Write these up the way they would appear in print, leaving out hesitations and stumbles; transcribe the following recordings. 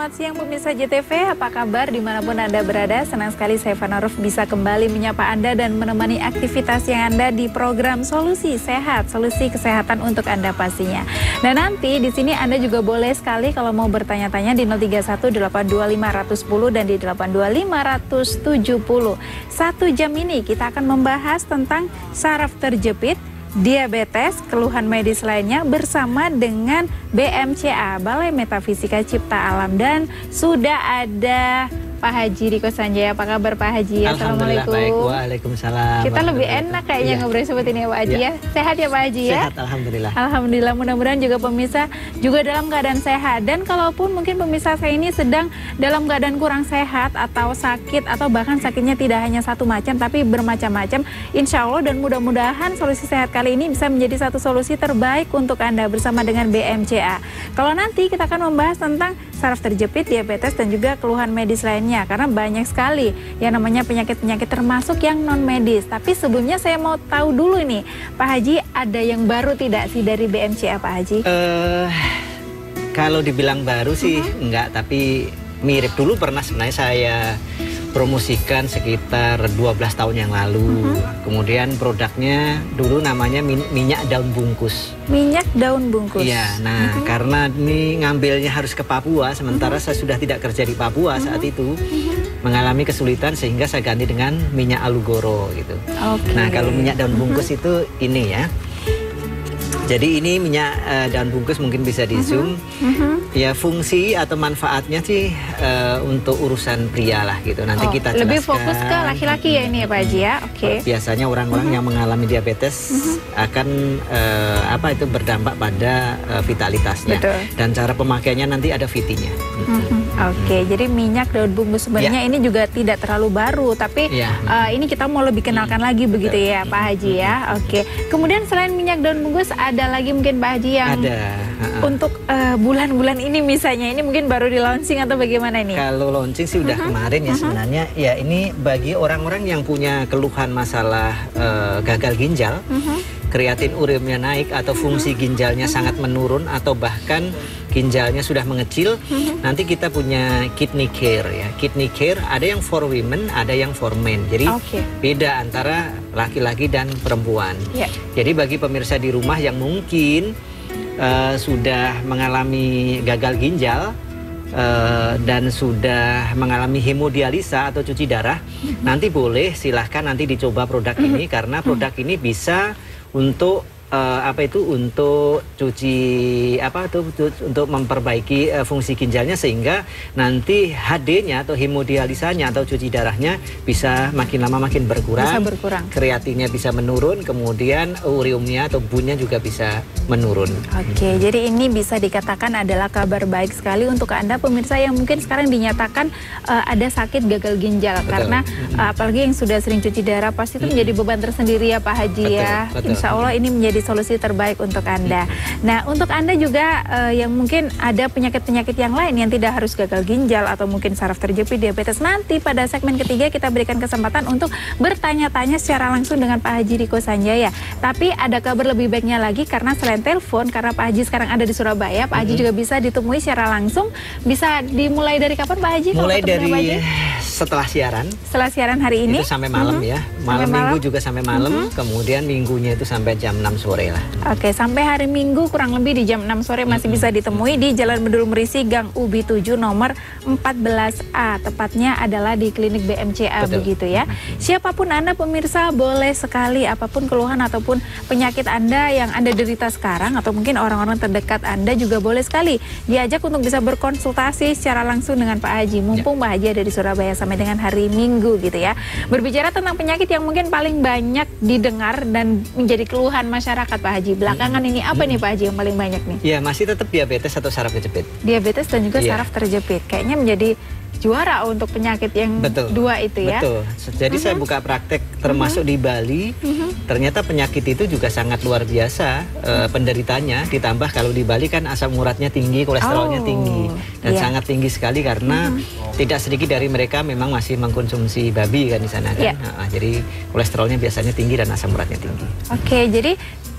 selamat siang pemirsa JTV, apa kabar dimanapun Anda berada? Senang sekali saya Fana Ruf bisa kembali menyapa Anda dan menemani aktivitas yang Anda di program Solusi Sehat, solusi kesehatan untuk Anda pastinya. Dan nanti di sini Anda juga boleh sekali kalau mau bertanya-tanya di 031-825-110 dan di 825-170. 1 jam ini kita akan membahas tentang saraf terjepit, diabetes, keluhan medis lainnya bersama dengan BMCA, Balai Metafisika Cipta Alam, dan sudah ada Pak Haji Riko Sanjaya. Apa kabar Pak Haji? Assalamualaikum. Baik. Waalaikumsalam. Kita lebih enak kayaknya ngobrol seperti ini ya Pak Haji ya. Sehat ya Pak Haji ya? Sehat, alhamdulillah. Alhamdulillah, mudah-mudahan juga pemirsa juga dalam keadaan sehat. Dan kalaupun mungkin pemirsa saya ini sedang dalam keadaan kurang sehat atau sakit atau bahkan sakitnya tidak hanya satu macam tapi bermacam-macam, insya Allah dan mudah-mudahan solusi sehat kali ini bisa menjadi satu solusi terbaik untuk Anda bersama dengan BMCA. Kalau nanti kita akan membahas tentang saraf terjepit, diabetes dan juga keluhan medis lainnya, karena banyak sekali yang namanya penyakit-penyakit termasuk yang non medis. Tapi sebelumnya saya mau tahu dulu nih Pak Haji, ada yang baru tidak sih dari BMCA Pak Haji? Kalau dibilang baru sih enggak, tapi mirip. Dulu pernah sebenarnya saya promosikan sekitar 12 tahun yang lalu. Kemudian produknya dulu namanya minyak daun bungkus. Minyak daun bungkus. Iya, nah karena ini ngambilnya harus ke Papua, sementara saya sudah tidak kerja di Papua saat itu, mengalami kesulitan sehingga saya ganti dengan minyak alugoro gitu. Nah kalau minyak daun bungkus itu ini ya. Jadi ini minyak daun bungkus mungkin bisa di zoom. Ya fungsi atau manfaatnya sih untuk urusan pria lah gitu. Nanti kita jelaskan. Lebih fokus ke laki-laki ya ini ya Pak Haji ya. Biasanya orang-orang yang mengalami diabetes akan berdampak pada vitalitasnya. Dan cara pemakaiannya nanti ada VT-nya. Jadi minyak daun bungkus sebenarnya ini juga tidak terlalu baru, tapi ini kita mau lebih kenalkan lagi begitu ya Pak Haji ya. Kemudian selain minyak daun bungkus ada lagi mungkin Pak Haji yang untuk bulan-bulan ini misalnya, ini mungkin baru di launching atau bagaimana ini? Kalau launching sih udah kemarin ya sebenarnya. Ya ini bagi orang-orang yang punya keluhan masalah gagal ginjal, kreatin ureumnya naik atau fungsi ginjalnya sangat menurun atau bahkan ginjalnya sudah mengecil, nanti kita punya kidney care ya. Kidney care ada yang for women, ada yang for men. Jadi beda antara laki-laki dan perempuan. Jadi bagi pemirsa di rumah yang mungkin sudah mengalami gagal ginjal dan sudah mengalami hemodialisa atau cuci darah, nanti boleh silahkan nanti dicoba produk ini, karena produk ini bisa untuk untuk cuci untuk memperbaiki fungsi ginjalnya sehingga nanti HD-nya atau hemodialisanya atau cuci darahnya bisa makin lama makin berkurang. Kreatinnya bisa menurun, kemudian ureumnya atau bunnya juga bisa menurun. Jadi ini bisa dikatakan adalah kabar baik sekali untuk Anda pemirsa yang mungkin sekarang dinyatakan ada sakit gagal ginjal. Karena apalagi yang sudah sering cuci darah pasti itu menjadi beban tersendiri ya Pak Haji ya. Insya Allah ini menjadi solusi terbaik untuk Anda. Nah, untuk Anda juga yang mungkin ada penyakit-penyakit yang lain yang tidak harus gagal ginjal atau mungkin saraf terjepit, diabetes, nanti pada segmen ketiga kita berikan kesempatan untuk bertanya-tanya secara langsung dengan Pak Haji Riko Sanjaya. Tapi ada kabar lebih baiknya lagi, karena selain telepon, karena Pak Haji sekarang ada di Surabaya, Pak Haji juga bisa ditemui secara langsung. Bisa dimulai dari kapan Pak Haji? Mulai dari setelah siaran. Setelah siaran hari ini? Itu sampai malam ya. Malam minggu juga sampai malam. Kemudian minggunya itu sampai jam 6 sore lah. Sampai hari Minggu kurang lebih di jam 6 sore masih bisa ditemui di Jalan Bedul Merisi, Gang Ubi 7 nomor 14A. Tepatnya adalah di klinik BMCA begitu ya. Siapapun Anda pemirsa boleh sekali, apapun keluhan ataupun penyakit Anda yang Anda derita sekarang atau mungkin orang-orang terdekat Anda juga boleh sekali diajak untuk bisa berkonsultasi secara langsung dengan Pak Haji. Mumpung Pak Haji ada di Surabaya sampai dengan hari Minggu gitu ya. Berbicara tentang penyakit yang mungkin paling banyak didengar dan menjadi keluhan masyarakat Pak Haji, belakangan ini apa nih Pak Haji yang paling banyak nih? Ya masih tetap diabetes atau saraf terjepit. Diabetes dan juga saraf terjepit. Kayaknya menjadi juara untuk penyakit yang dua itu ya. Jadi saya buka praktek termasuk di Bali. Ternyata penyakit itu juga sangat luar biasa penderitanya. Ditambah kalau di Bali kan asam uratnya tinggi, kolesterolnya tinggi. Dan sangat tinggi sekali karena tidak sedikit dari mereka memang masih mengkonsumsi babi kan di sana kan. Jadi kolesterolnya biasanya tinggi dan asam uratnya tinggi. Jadi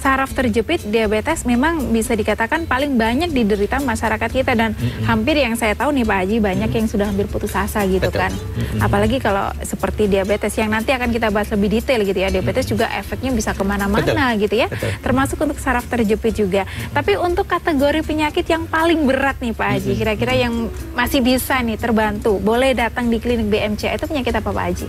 saraf terjepit diabetes memang bisa dikatakan paling banyak diderita masyarakat kita, dan hampir yang saya tahu nih Pak Haji banyak yang sudah hampir putus asa gitu. Betul. Kan. Apalagi kalau seperti diabetes yang nanti akan kita bahas lebih detail gitu ya. Diabetes juga efeknya bisa kemana-mana gitu ya. Betul. Termasuk untuk saraf terjepit juga. Tapi untuk kategori penyakit yang paling berat nih Pak Haji, kira-kira yang masih bisa nih terbantu, boleh datang di klinik BMCA, itu penyakit apa Pak Haji?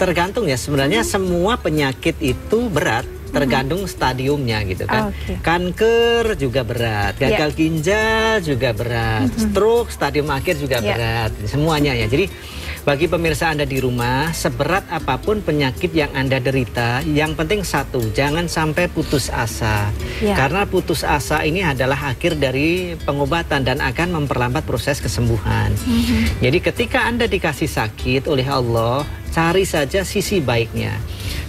Tergantung ya, sebenarnya semua penyakit itu berat, tergantung stadiumnya gitu kan. Kanker juga berat, gagal ginjal juga berat, stroke stadium akhir juga berat, semuanya ya. Jadi bagi pemirsa Anda di rumah, seberat apapun penyakit yang Anda derita, yang penting satu, jangan sampai putus asa. Karena putus asa ini adalah akhir dari pengobatan dan akan memperlambat proses kesembuhan. Jadi ketika Anda dikasih sakit oleh Allah, cari saja sisi baiknya.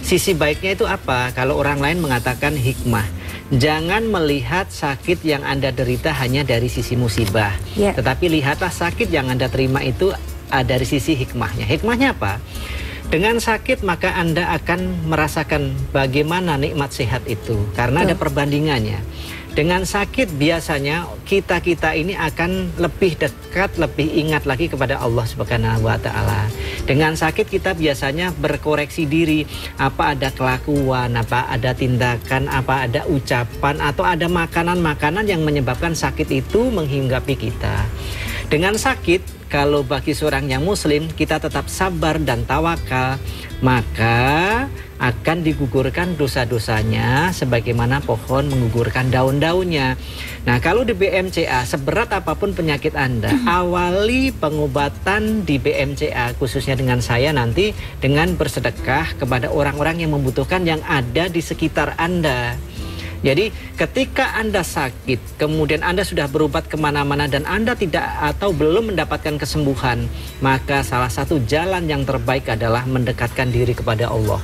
Sisi baiknya itu apa? Kalau orang lain mengatakan hikmah. Jangan melihat sakit yang Anda derita hanya dari sisi musibah. Tetapi lihatlah sakit yang Anda terima itu dari sisi hikmahnya. Hikmahnya apa? Dengan sakit maka Anda akan merasakan bagaimana nikmat sehat itu. Karena ada perbandingannya. Dengan sakit biasanya kita ini akan lebih dekat, lebih ingat lagi kepada Allah Subhanahu wa Ta'ala. Dengan sakit kita biasanya berkoreksi diri, apa ada kelakuan, apa ada tindakan, apa ada ucapan, atau ada makanan-makanan yang menyebabkan sakit itu menghinggapi kita. Dengan sakit, kalau bagi seorang yang muslim, kita tetap sabar dan tawakal, maka akan digugurkan dosa-dosanya sebagaimana pohon menggugurkan daun-daunnya. Nah, kalau di BMCA, seberat apapun penyakit Anda, awali pengobatan di BMCA, khususnya dengan saya nanti, dengan bersedekah kepada orang-orang yang membutuhkan yang ada di sekitar Anda. Jadi ketika Anda sakit, kemudian Anda sudah berobat kemana-mana dan Anda tidak atau belum mendapatkan kesembuhan, maka salah satu jalan yang terbaik adalah mendekatkan diri kepada Allah.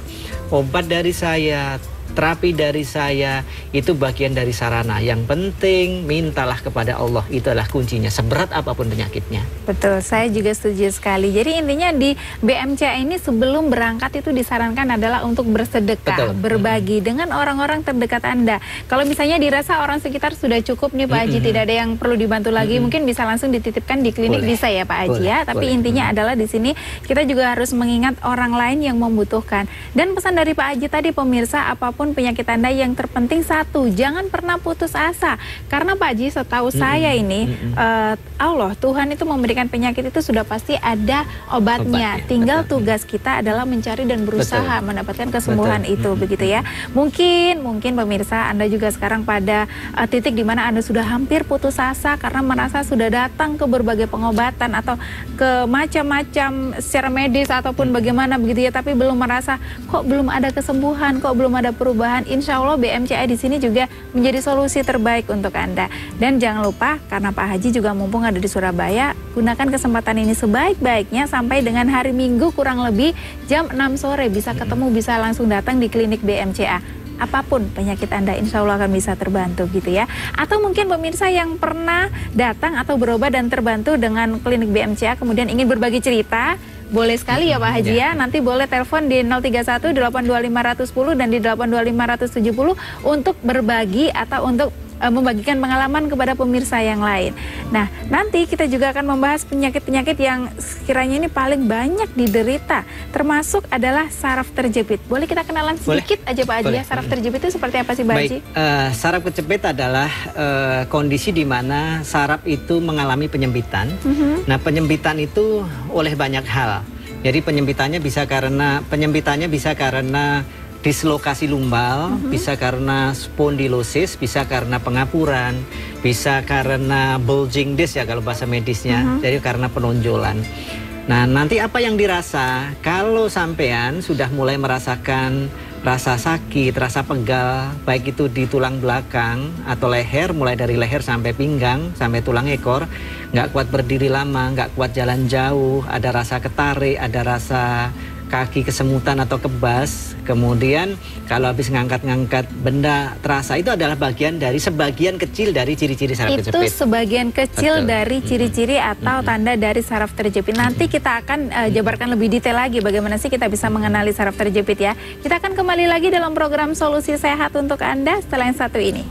Obat dari saya, terapi dari saya, itu bagian dari sarana. Yang penting mintalah kepada Allah, itu adalah kuncinya, seberat apapun penyakitnya. Betul, saya juga setuju sekali. Jadi intinya di BMCA ini sebelum berangkat itu disarankan adalah untuk bersedekah, berbagi dengan orang-orang terdekat Anda. Kalau misalnya dirasa orang sekitar sudah cukup nih Pak Haji, tidak ada yang perlu dibantu lagi, mungkin bisa langsung dititipkan di klinik, bisa ya Pak Haji ya. Tapi intinya adalah di sini kita juga harus mengingat orang lain yang membutuhkan. Dan pesan dari Pak Haji tadi, pemirsa, apapun penyakit Anda, yang terpenting satu, jangan pernah putus asa. Karena Pak Haji, setahu saya ini Allah, Tuhan itu memberikan penyakit itu sudah pasti ada obatnya. Tinggal tugas kita adalah mencari dan berusaha mendapatkan kesembuhan itu, begitu ya. Mungkin pemirsa Anda juga sekarang pada titik di mana Anda sudah hampir putus asa karena merasa sudah datang ke berbagai pengobatan atau ke macam-macam secara medis ataupun bagaimana begitu ya, tapi belum merasa kok belum ada kesembuhan, kok belum ada perubahan. Insya Allah BMCA di sini juga menjadi solusi terbaik untuk Anda. Dan jangan lupa, karena Pak Haji juga mumpung ada di Surabaya, gunakan kesempatan ini sebaik-baiknya sampai dengan hari Minggu kurang lebih jam 6 sore bisa ketemu, bisa langsung datang di klinik BMCA. Apapun penyakit Anda, insya Allah akan bisa terbantu gitu ya. Atau mungkin pemirsa yang pernah datang atau berobat dan terbantu dengan klinik BMCA kemudian ingin berbagi cerita, boleh sekali ya Pak Haji ya. Nanti boleh telepon di 031 825 110 dan di 825 170 untuk berbagi atau untuk membagikan pengalaman kepada pemirsa yang lain. Nah, nanti kita juga akan membahas penyakit-penyakit yang sekiranya ini paling banyak diderita, termasuk adalah saraf terjepit. Boleh kita kenalan sedikit aja Pak Haji ya, saraf terjepit itu seperti apa sih Pak Haji? Saraf terjepit adalah kondisi di mana saraf itu mengalami penyempitan. Nah, penyempitan itu oleh banyak hal. Jadi penyempitannya bisa karena dislokasi lumbal, bisa karena spondilosis, bisa karena pengapuran, bisa karena bulging disc ya kalau bahasa medisnya, jadi karena penonjolan. Nah, nanti apa yang dirasa kalau sampean sudah mulai merasakan rasa sakit, rasa pegal, baik itu di tulang belakang atau leher, mulai dari leher sampai pinggang, sampai tulang ekor, nggak kuat berdiri lama, nggak kuat jalan jauh, ada rasa ketarik, ada rasa kaki kesemutan atau kebas, kemudian kalau habis ngangkat-ngangkat benda terasa, itu adalah bagian dari sebagian kecil dari ciri-ciri saraf terjepit. Itu sebagian kecil dari ciri-ciri atau tanda dari saraf terjepit. Nanti kita akan jabarkan lebih detail lagi bagaimana sih kita bisa mengenali saraf terjepit ya. Kita akan kembali lagi dalam program Solusi Sehat untuk Anda setelah yang satu ini.